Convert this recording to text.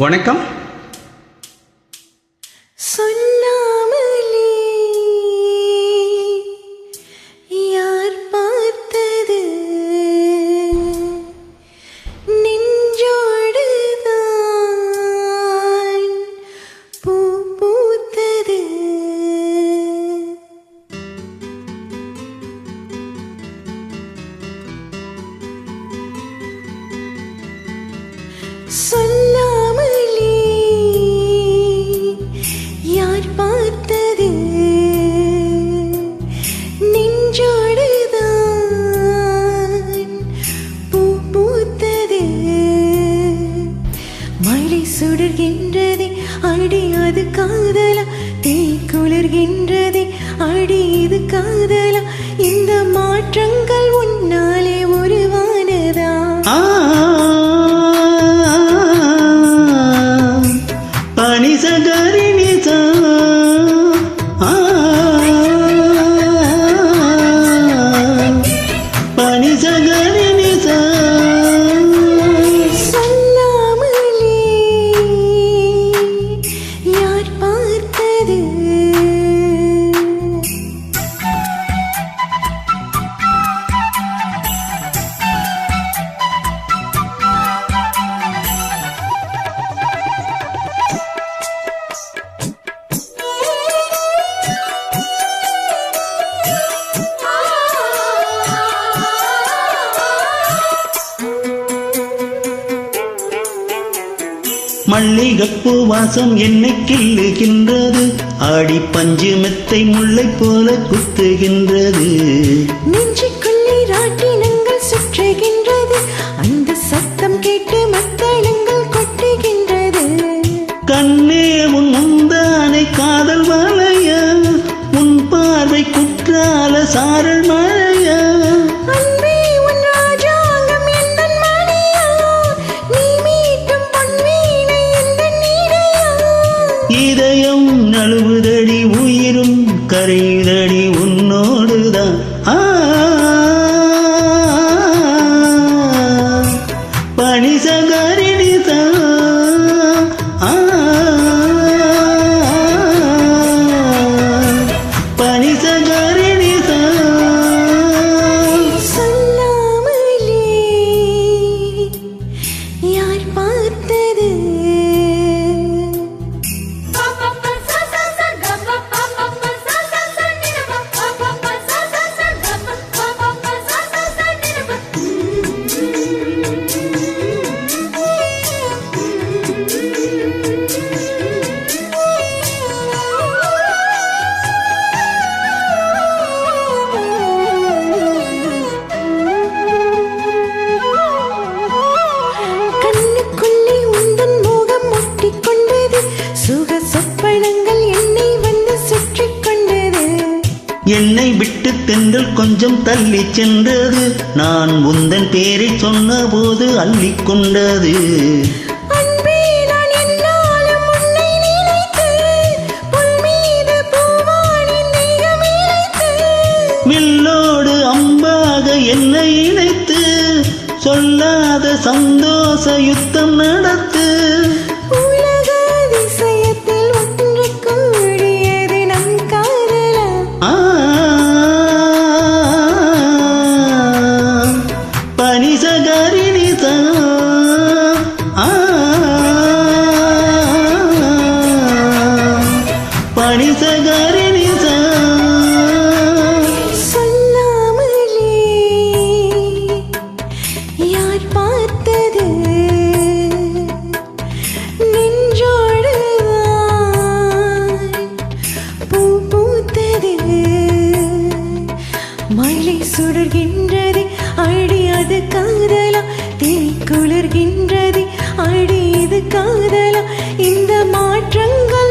வணக்கம். சொல்லாமலே யார் பார்த்தது நெஞ்சோடுதான் பூ பூத்தது. சொல்லாமலே யார் பார்த்தது நெஞ்சோடுதான் பூ பூத்தது. மழை சுடர்கின்றதே அடி அது காதலா, தீ குளிர்கின்றதே அடி இது காதலா, இந்த மாற்றங்கள் உன்னாலே உருவானதா? சொல்லாமலே யார் பார்த்தது. மல்லிகைப்பூ வாசம் என்னை கிள்ளுகின்றது, ஆடி பஞ்சு மெத்தை முல்லை போல குத்துகின்றது. நெஞ்சுக்குள்ளே ராட்டினங்கள் சுற்றுகின்றது, அந்த சத்தம் கேட்டு மத்தளங்கள் கொட்டுகின்றது. கண்ணே உன் முந்தானை காதல் வளைய, உன் பார்வை குற்றால சாரல் மழைய. அன்பே உன் ராஜாங்கம் எந்தன் மணியா, நீ மீட்டும் பொன்வீணை எந்தன் நீரையா. இதயம் நழுவுதடி உயிரும் கரையுதடி உன்னோடுதான். பனிசகரிணிதா பனிசகரிணிதா. சொல்லாமலே யார் பார்த்தது. கண்ணுக்குள்ளே உந்தன் முகம் ஒட்டிக்கொண்டது, சுக சொப்பனங்கள் என்னை வந்து சுற்றிக் கொண்டது. என்னை விட்டு தென்றல் கொஞ்சம் தள்ளி சென்றது, நான் உந்தன் பேரை சொன்ன போது அள்ளிக்கொண்டது. அன்பே நான் என்னாலும் உன்னை நினைத்து, உன் மீது பூவானின் தேகம் இழைத்து. வில்லோடு அம்பாக என்னை இணைத்து, சொல்லாத சந்தோஷ யுத்தம் நடத்து. உலக அதிசயத்தில் ஒன்று கூடியது நம் காதலா. பனிசகரிணிதா பனிசகரிணிதா. சொல்லாமலே யார் பார்த்தது நெஞ்சோடுதான் பூ பூத்தது. மழை சுடர்கின்றது அடி அது காதலா, தீ குளிர்கின்றது அடி இது காதலா, இந்த மாற்றங்கள்